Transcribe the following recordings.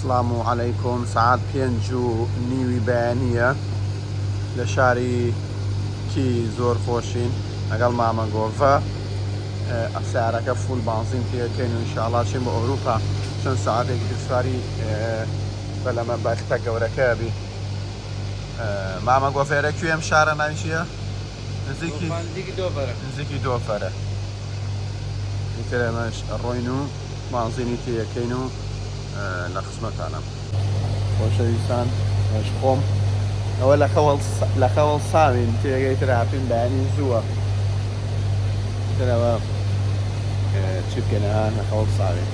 السلام عليكم. ساعات 5:30 بەیانیە لە شاری کی زۆر خۆشین لەگەڵ مامە گۆڤە. سیارەکە فول بانزین پێکەین و ئینشاءڵڵا چین بۆ ئەوروپا چەند ساعاتێکی دووسواری بە لەمە بەختە گەورەکە بی. مامە گۆڤێرە کوێ ئەم شارە ناوی چییە؟ نزیکی دۆفەرە. ئیتر ئێمەش ڕۆین و بانزینی تێیەکەین و لە خزمەتانە. خۆشەویستان ئەش خۆم ئەوە لە خەوڵ ساوین تێگەی تراپین بەیانی زووە ترەوە چی بکەنەوە لە خەوڵ ساوین.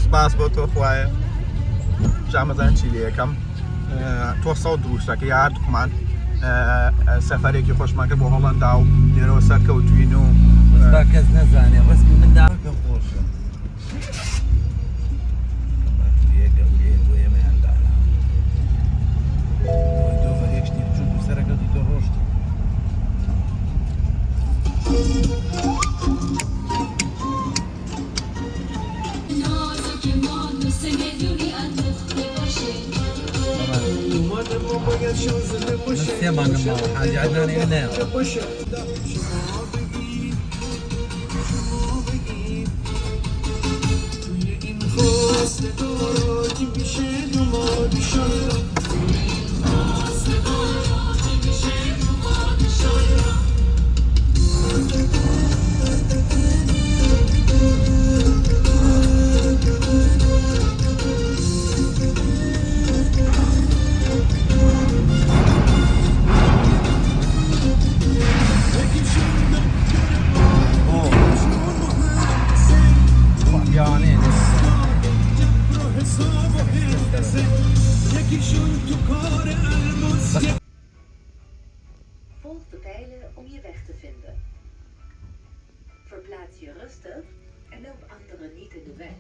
سپاس بۆ تۆ خوایە ژامەزان چی لێ یەکەم تۆ سەڵ دروستەکە یا هەردووکمان سەفەرێکی خۆشمان کرد بۆ هۆڵەندا و لێرەوە سەرکەوتوین و کەس نەزانێ ڕسمی منداڵەکە خۆشە. حاجة عدنان هنا Volg de pijlen om je weg te vinden. Verplaats je rustig en loop anderen niet in de weg.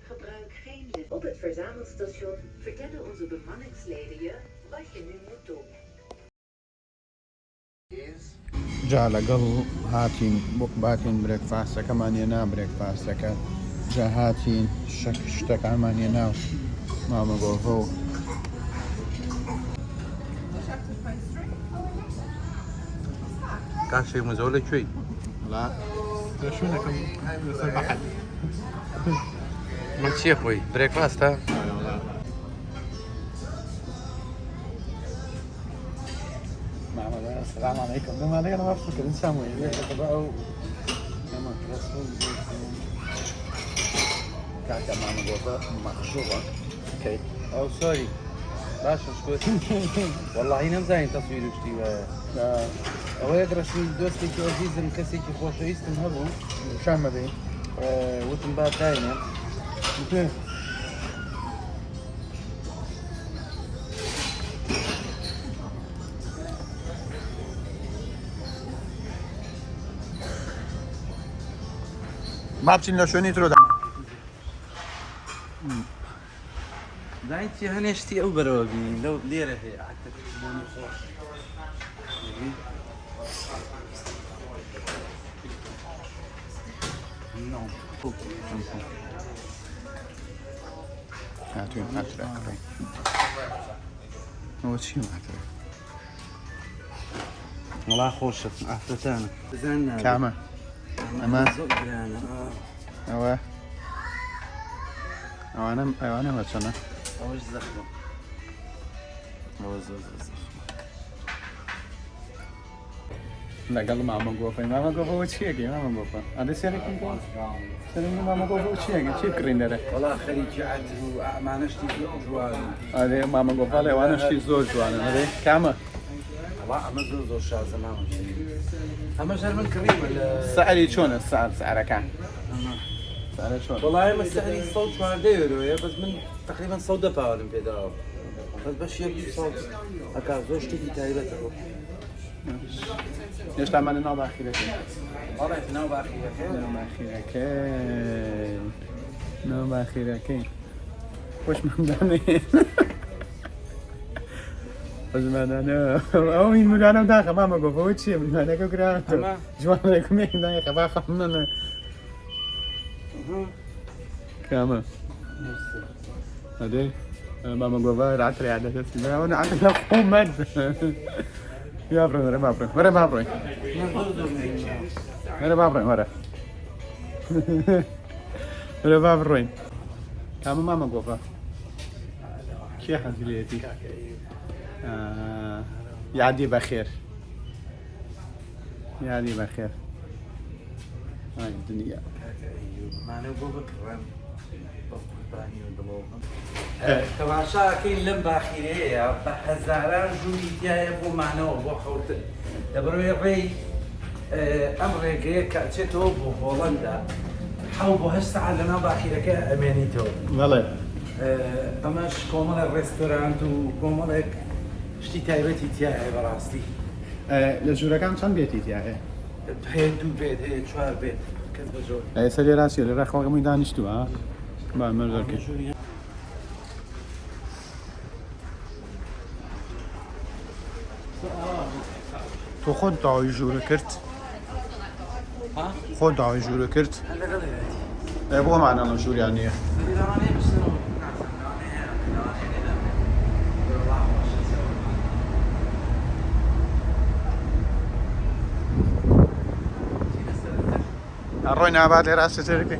Gebruik geen lift. Op het verzamelstation vertellen onze bemanningsleden je wat je nu moet doen. جا لەگەڵ هاتین باتین برێکفاستەکەمان هێنا برێکفاستەکە جا هاتین شتەکانمان هێنا و مامە گۆڤە و کاشێک مزەوە لەکوێی؟ لە شوێنەکەم لەسەر بەحر. من چییە خۆی برێکفاستە؟ السلام عليكم. لما علينا ما بفكر نسوي بقى لما رسول كعكة مع مجوفة مخشوبة. اوكي ئەو سۆری باشە شکۆت وەڵاهی نەمزانین تەسویر شتی وایە. ئەوە یەک ڕەشمی دۆستێکی ئەزیزم کەسێکی خۆشەویستم هەبوو شان مەدەی وتم با داینێ ما بچین لە شوێنی ترۆدا داینتی هەنێشتی ئەو بەرەوە بینین لەو لێرە هەیە هاتوین هاترە کڕی ئەوە چی هاترە؟ وەڵا خۆشە ئافرەتانە کامە؟ ئەمە ئەوە ئەوانەوە چەنە؟ ئەوەش زەخمە ئەوە زۆر زەخمە. لەگەڵ مامە گۆفەی مامە گۆفە چیەکەی مامە گۆفە ئەدە سێرەکەی سەرنگی مامە گۆفە چیەکە چی کڕینەرە والله خەریکی عەتر و ئەمانەشتی جوانن ئەدێ مامە گۆفە لێوانەشتی زۆر جوانن ئەدێ کامە والله ئەمە زۆر شازە مامە ئەمە ژەر من کڕیمە لە سعری چۆنە سعرەکان سعرە چۆن والله ئەمە سەعری 114 یۆرۆیە بەس من تقریبا 110 پاوەرم پێداوە بەس بەش یەک ئەکا زۆر شتێکی تایبەتە بۆ هێشتامانە ناو باخیرەکەی والله ناو باخیرەکەی ناو باخیرەکەی خۆشمەندانێ خۆشمەندانە ئەو هین مولانەم داخە مامە گۆفەوە چییە مولانەکە گرانتە جوانێکمێک دایەکە باخە منە كامل هذي ماما جوفا عطري على اساس انا عندنا حمد يا برو ورا بابرو ورا بابرو ورا بابرو ورا ورا بابرو كامل ماما جوفا كي حزليتي يعدي بخير يعدي بخير هاي الدنيا معناه بابا كرم تەماشاکەین لەم باخیرەیە بە هەزاران ژووری تایە بۆ مانەوە بۆ خەوتن دەبڕێ ڕێی ئەم ڕێگەیە کە ئەچێتەوە بۆ هۆڵەندا حەو بۆ 8 ساعات لەناو باخیرەکە ئەمێنیتەوە بەڵێ ئەمەش کۆمەڵێک ڕێستۆرانت و کۆمەڵێک شتی تایبەتی تایە بەڕاستی لە ژوورەکان چەند بێتی تایە؟ هەیە 2 بێت هەیە 4 بێت کەس بە زۆر ئێستا لێ ڕاستیە لێرە خەڵکەمووی دانیشتووە با مەرزەکەی تۆ خۆت داوای ژوورە کرد؟ خۆت داوای ژوورە کرد؟ بۆ مانەڵە ژووریان نییە ڕۆی نابات لێ ڕاستە جێرەکەی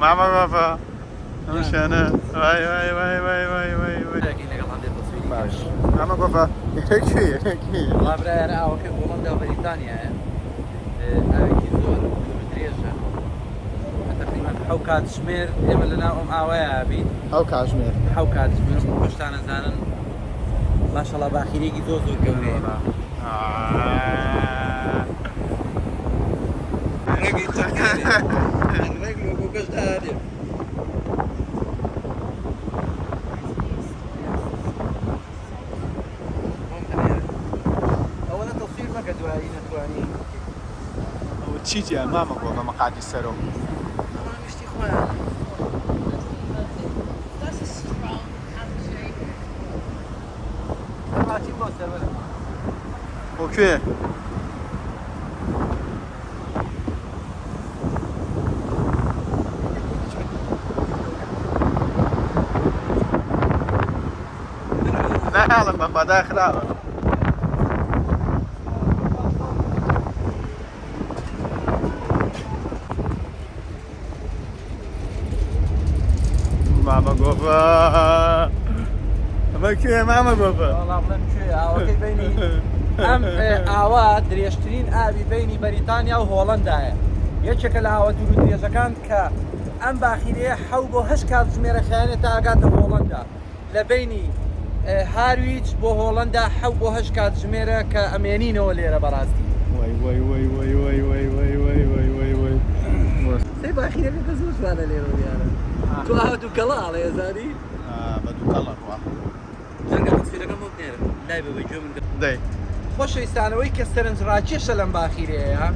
ماما بابا ئەمشانە وای وای وای وای وای وای وای باش ماما بابا یەکێ وڵا برایانە ئاوەکە هۆڵەندا و بەریتانیایە ئاوێکی زۆر درێژە تقریبا حەو کاتژمێر ئێمە لەناو ئەم ئاوایە بین ئەو کاتژمێر حەو کاتژمێر خۆشتان نەزانن ماشەڵڵا باخیرێکی زۆر زۆر گەورەیە ئەوەنە تەسویر مەکە دوایی نەتوانی ئەوە چیتیە مامە بۆ بە مەقاتی سەرۆ شتی خۆیان هاتی بۆ سەر بۆ کوێ؟ نەهاڵم بەخوا داخراوە ماما گۆفە ئەمە کوێ ماما گۆفە؟ وەڵام بڵێم کوێ ئاوەکەی بینی ئەم ئاوا درێژترین ئاوی بینی بەریتانیا و هۆڵەندایە یەکێکە لە ئاوە دوور و درێژەکان کە ئەم باخیرەیە حەو بۆ 8 کاتژمێرە خەیانێت تا ئاگاتە هۆڵەندا لە بینی هارویچ بۆ هۆڵەندا حەو بۆ 8 کاتژمێرە کە ئەمێنینەوە لێرە بەڕاستی وای وای وای وای وای وای وای وای وای وای وای سەی باخیرەکە کە زۆر جوانە لێرە دیارە تو ئاوا دوو کەڵاڵێ زانی بە دوو کەڵەکوە جەنگە تەسفیرەکەم بۆ بنێرە لای بەوەی گوێ من دەی خۆشەویستانەوەی کە سەرنجڕاکێشە لەم باخیرەیە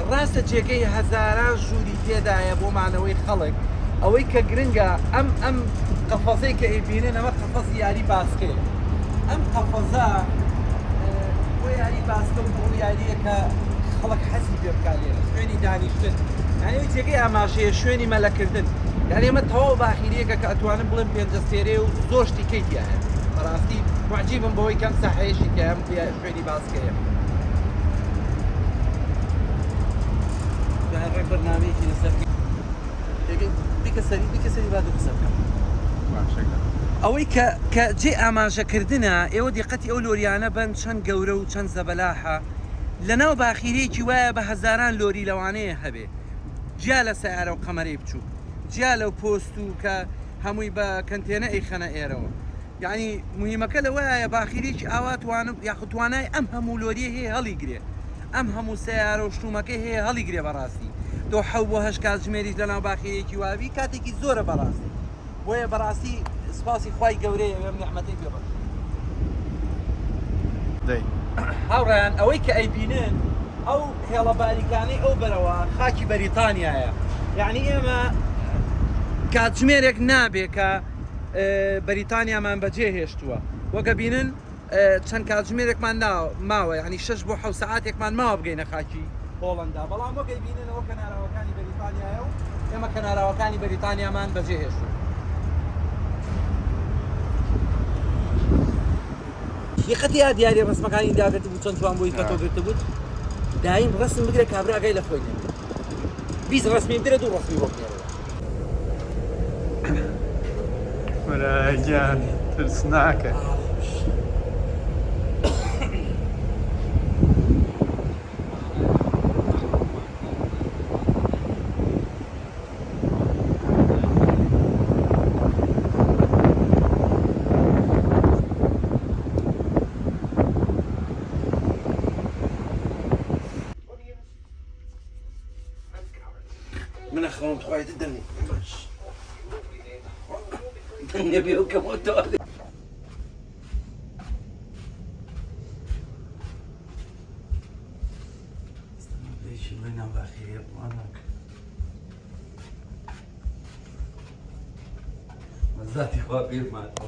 ڕاستە جێگەی هەزاران ژووری تێدایە بۆ مانەوەی خەڵک ئەوەی کە گرنگە ئەم قەفەزەی کە ئەیبینن ئەمە قەفەزی یاری باسکەیە ئەم قەفەزە بۆ یاری باسکە و بۆ یاریە کە خەڵک حەزی پێ بکات لێرە شوێنی دانیشتن یعنی جێگەی ئاماژەیە شوێنی مەلەکردن یعنی ئێمە تەواو باخیرەیەکە کە ئەتوانم بڵێم پێنجەستێرێ و زۆر شتی کەیتیایە بەڕاستی معجیبم بەوەی کەم ساحەیەشی کە ئەم شوێنی باسکەیە برنامجی لەسەر بیکەسەری با دوو قسە بکەم. ئەوەی کە جێ ئاماژەکردنە ئێوە دیقەتی ئەو لۆریانە بن چەند گەورە و چەند زەبەلاحە لەناو باخیرەیەکی وایە بە هەزاران لۆری لەوانەیە هەبێ جیا لە سەیارە و قەمەرەی بچوو جیا لەو پۆست و کە هەمووی بە کەنتێنە ئەیخەنە ئێرەوە یعنی مهمەکە لەوەیە باخیرێکی ئاوا یاخوتوانای ئەم هەموو لۆریە هەیە هەڵیگرێ ئەم هەموو سەیارە و شتومەکەی هەیە هەڵیگرێ بەڕاستی دۆ حەو بۆ هەشت کاتژمێریش لەناو باخیرێکی واوی کاتێکی زۆرە بەڕاستی بۆیە بەڕاستی سپاسی خوای گەورەیە ئەم نیحمەتەی پێ بەخش. هاوڕێیان ئەوەی کە ئەیبینن ئەو هێڵە باریکانەی ئەو بەرەوە خاکی بەریتانیایە یعنی ئێمە کاتژمێرێک نابێ کە بەریتانیامان بەجێ هێشتووە وەکە بینن چەند کاتژمێرێکمان ماوە یعنی 6 بۆ 7 ساعاتێکمان ماوە بگەینە خاکی هۆڵندا بەڵام وەکەی بیننەوە کەناراوەکانی بەریتانیایە و ئێمە کەناراوەکانی بەریتانیامان بەجێ هێشتووە. یەقەتی یا دیارە ڕسمەکانی داگرت بوو چەند توان بۆی کەتۆ گرتە بوو دایم ڕسم بگرێت کابراگای لە خۆی نێت 20 ڕسمی بدرێت 2 ڕسمی بۆ بنێرەوە. وەرەگیان ترس ناکە من أخوان تخويت الدنيا الدنيا بيوكا موتوري ليش وين باخي يا ابوانك مزاتي خوابير مات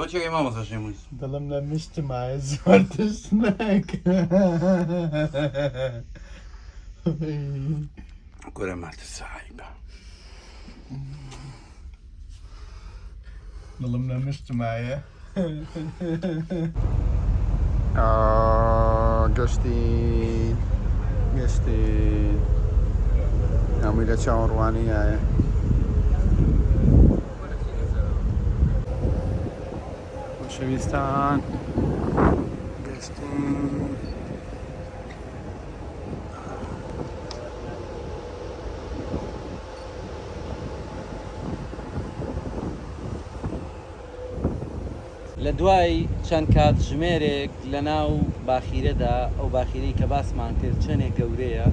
Чего я мама зажимусь? دڵم لە میشتمایە زۆر ترسناکە Agora mata saiba. دڵم لە میشتمایە گەشتی هەمووی لە چاوەڕوانیایە شویستان گەشتین لە دوای چەند کاتژمێرێک لە ناو باخیرەدا ئەو باخیرەی کە باسمان کرد چەندێک گەورەیە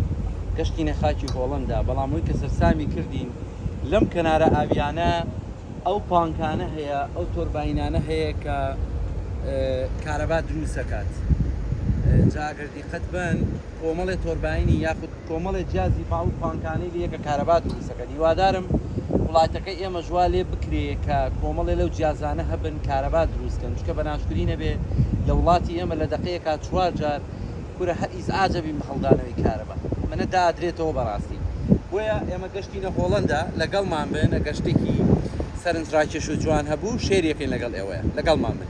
گەشتینە خاکی هۆڵندا بەڵام وی کە سەرسامی کردین لەم کەنارە ئاویانە ئەو پانکانە هەیە ئەو تۆرباینانە هەیە کە کارەبا دروست دەکات جاگەر دیقەت بن کۆمەڵێ تۆرباینی یاخود کۆمەڵێ جیازی باو پانکانەی لە یەکە کارەبا دروست دەکات هیوادارم وڵاتەکەی ئێمە ژوا لێ بکرێ کە کۆمەڵێ لەو جیازانە هەبن کارەبا دروستکەن چکە بە ناشکری نەبێ لە وڵاتی ئێمە لە دقەیەکا 4 جار کورە هەر ئیزعاجە بین بە هەڵدانەوەی کارەبا منە دادرێتەوە بەڕاستی بۆیە ئێمە گەشتینە هۆڵەندا لەگەڵمان بن گەشتێکی سەرنجڕاکێش و جوان هەبوو شێریەکەین لەگەڵ ئێوەیە لەگەڵمان بن.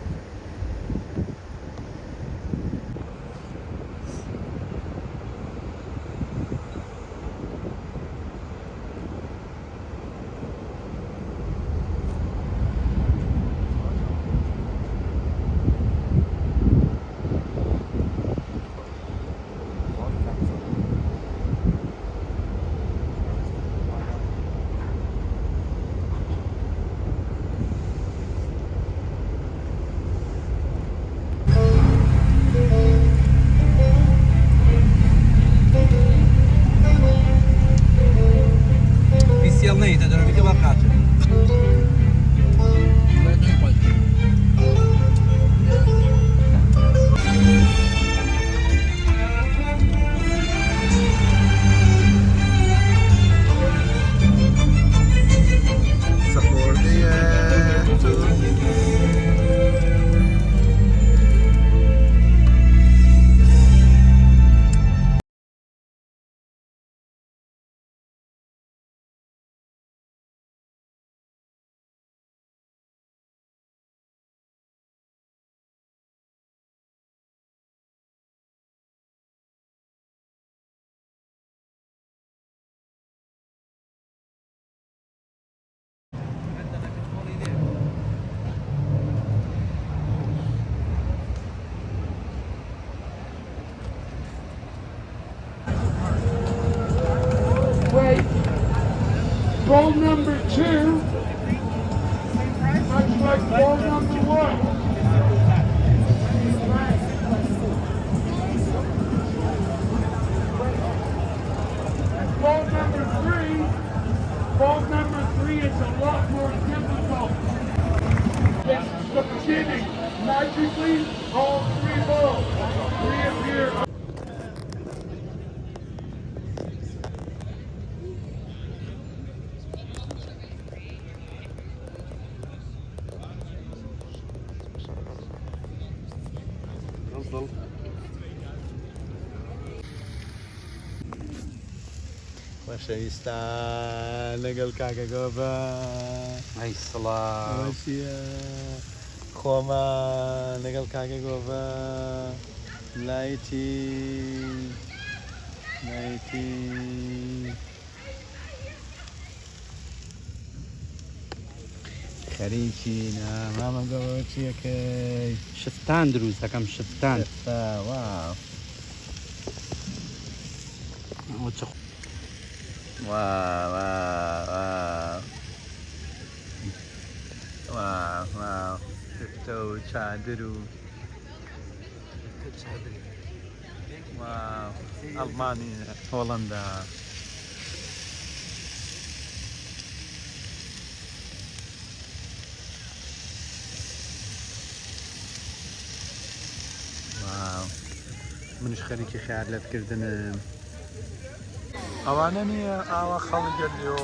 Ball number 2, much like ball number 1. Ball number 3 is a lot more difficult. This is the beginning. Magically, all 3 balls reappear. خۆشەویستان لەگەڵ کاکە گۆڤە ئەی سڵاو چیە خۆمان لەگەڵ کاکە گۆڤە لایتی خەریکینە مامە گۆڤە چیەکەی شفتان دروست دەکەم شفتان واو واو شفتە و چادر و واو ئەڵمانی هۆڵەندا واو منش خەریکی خیارلەتکردنم ئەوانە نییە ئاوا خەڵی گەردیۆ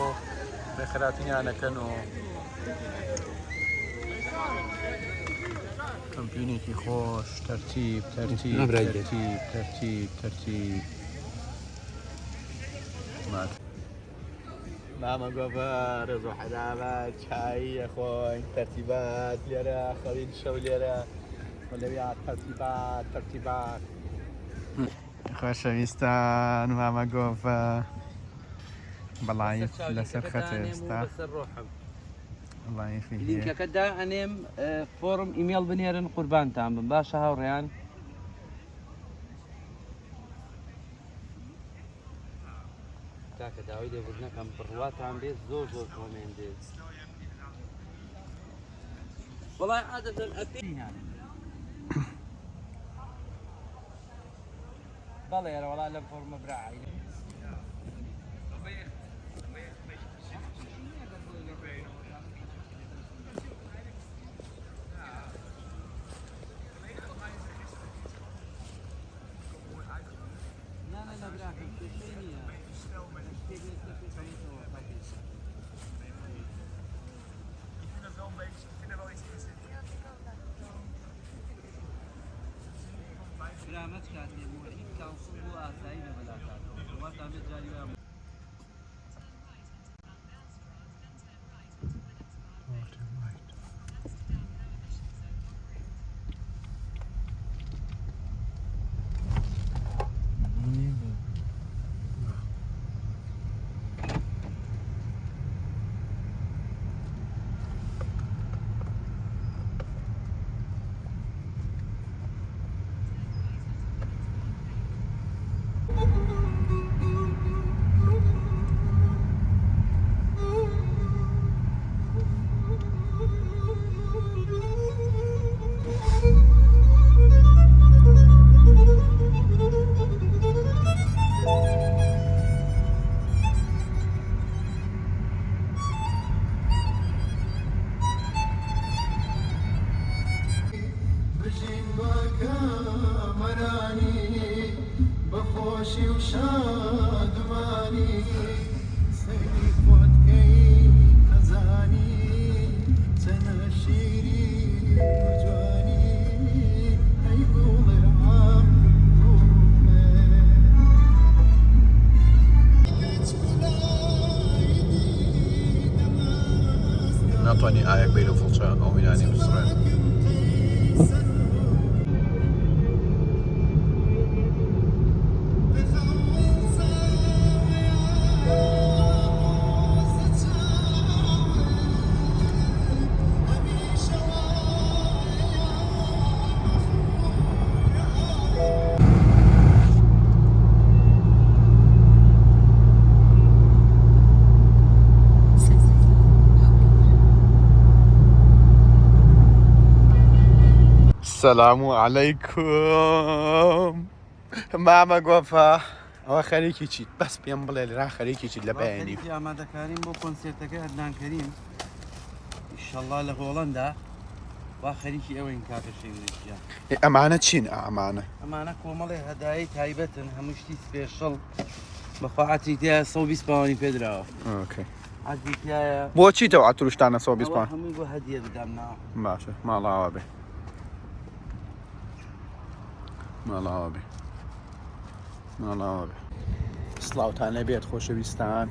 بەخراتیانەکەن و کەمپینێکی خۆش تەرتیب مامە گۆڤە ڕێز و حەدامەت چایی خۆین تەرتیبات لێرە خەڵین شەو لێرە لەویات تەرتیبات خۆشەویستان مامە گۆڤە بەڵای لەسەر خەتە ئێستا لینکەکەدا ئەنێم فۆرم ئیمێل بنێرن قوربانتان بم باشە هاوڕێیان تاکە داوای لێبوردنەکەم بڕواتان بێت زۆر کۆمێن بێت وەڵای عادەتەن ئەپێنان بەڵێ ێرە وەڵا لەم فۆرمە براعی برامج کاتێ مۆری کاوسڵ بۆ ئاسایی لە بەلاکاتەوە واتان بێت جاریوان بەخۆشی و شادمانی سەیری خۆتکەی خەزانی چەنە شیری جوانی ئەی گوڵێ عام ناتوانانی ئاەک بین و فڵچە ئەو میلانی بسڕێن السلام عليكم ماما گوفا ئەوە خەریکی چیت بەس پێم بڵێ لەرا خەریکی چیت لە بەیانی ئامادەکاریم بۆ کۆنسێرتەکە ئەدنان کەریم ئینشەڵڵا لە هۆڵەندا وا خەریکی ئەوەین کاتە شێوەیەکیان ئەمانە چین ئەمانە ئەمانە کۆمەڵی هەدایی تایبەتن هەموو شتی سپێشڵ بەخواعەتی تایە 120 پاوانی پێدراوە عەدی تایە بۆچی تەو ئاتروشتانە 120 پاوان هەمووی بۆ هەدیە بدەم ناوە باشە ماڵاوە بێ ماڵاوە بێ ماڵاوە بێ سڵاوتانە بێت خۆشەویستان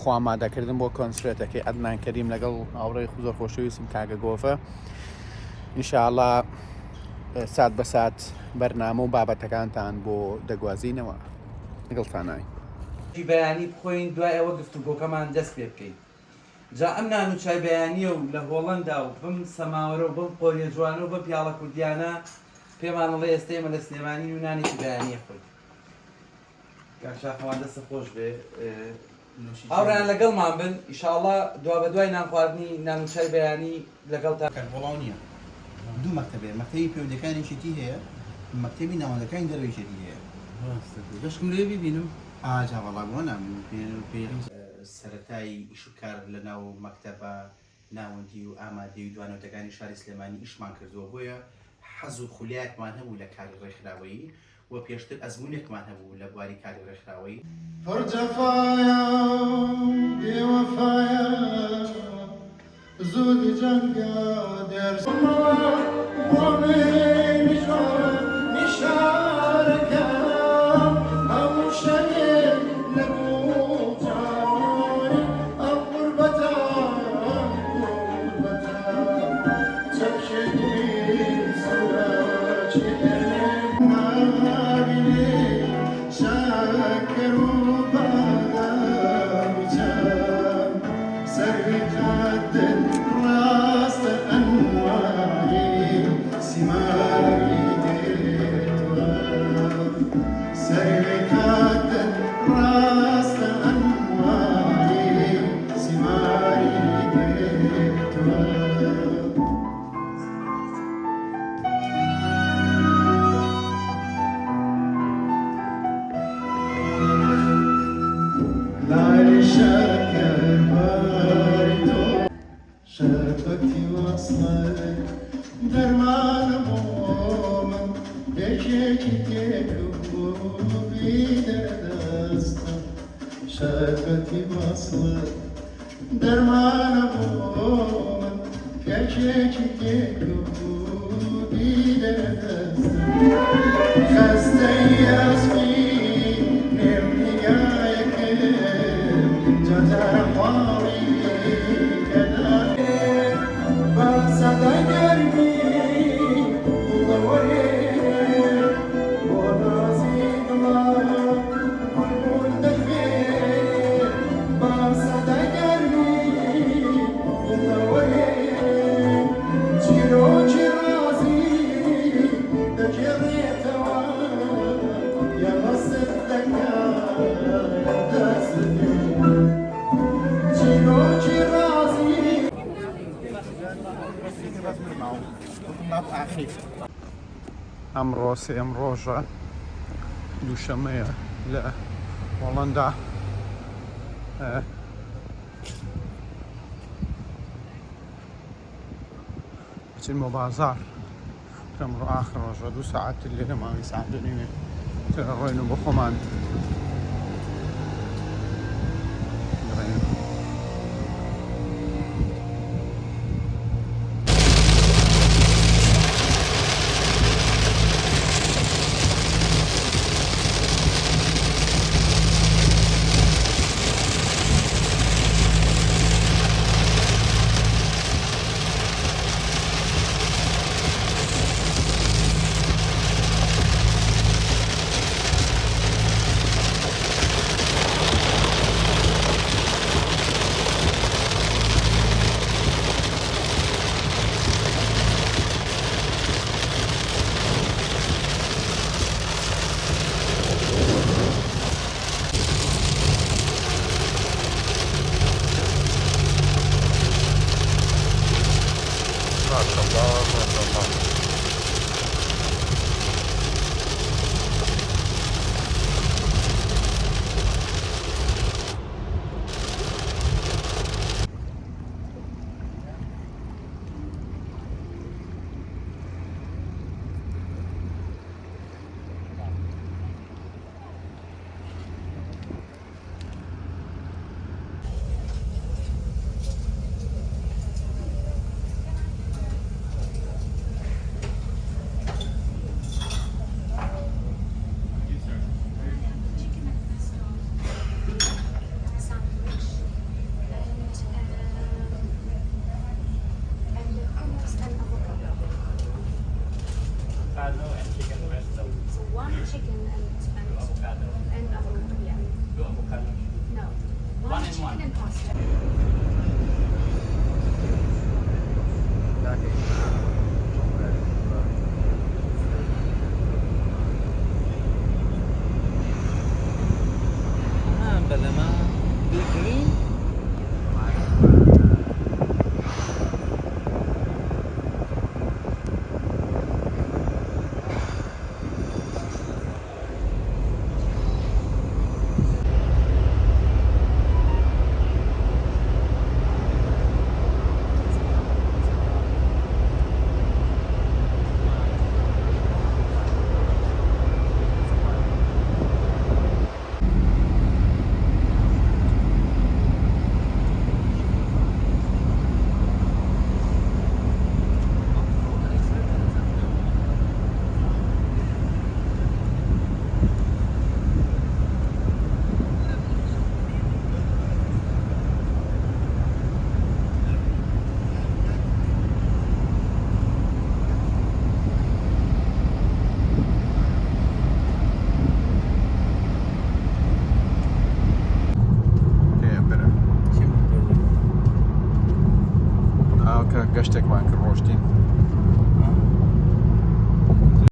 خۆ ئامادەکردن بۆ کۆنسرێتەکەی ئەدنان کەریم لەگەڵ هاوڕێی زۆر خۆشەویستم کاکە گۆفە ئینشاءڵڵا سات بە سات بەرنامە و بابەتەکانتان بۆ دەگوازینەوە لەگەڵتانای بەیانی بخۆین دوای ئەوە گفتوگۆکەمان دەست پێ بکەین جا ئەم نان و چای بەیانیە و لە هۆڵەندا و بم سەماوەرە و بم قۆریە جوانە و بە پیاڵە کوردیانە پێمانەڵێ ئێستا ئێمە لە سلێمانی و نانێکی بەیانیە خۆی گاشاخەوان دەستە خۆش بێ هاوڕیان لەگەڵمان بن ئیشاڵڵا دوا بە دوای نان خواردنی نان و چای بەیانی لەگەڵ تا وڵاو نییە دوو مەکتەبێ مەکتەبی پەیوەندەکانێکیتی هەیە مەکتەبی ناوەندەکانی دەروێشێتی هەیە دەشکم لێ ببینم ئاجا وەڵا بۆ نام سەرەتایی ئیش و کار لە ناو مەکتەبە ناوەندی و ئامادەی و دوانەوتەکانی شاری سلێمانی ئیشمان کردووە بۆیە حەز و خولیایەکمان هەبوو لە کاری ڕێکخراوەیی و پێشتر ئەزمونێکمان هەبوو لە بواری کاری ڕێکخراوەیی پڕجەفایە بێوەفایە زوودی جەنگە دەرسمەوە بۆ نیشان نیشارەکە هەموو شەوێک لە گوڵجانی ئەم قوربەتە قوربەتە چەکشێکی سەوراکی نابینێ شاکر و بادامیچەم سەروی قەدر ڕاستە ئەنواری سیماری دێتوە سەروی قەدر ڕاستە ئەنواری سیماری دێتوە لاری شکر باری تو شربتی وصله درمان من یکی تکو بیده دستم شربتی وصله درمان من یکی تکو بیده دستم خسته اسمی ئەمڕۆ سێم ڕۆژە دووشەمەیە لە هۆڵەندا بچین بۆ بازار ئەمڕۆ ئاخر ڕۆژە 2 ساعت لێرە ماوەی ساعت و نیمێ تێرە ڕۆین و بۆ خۆمان chicken and avocado. Yeah. No. One chicken and pasta. Okay.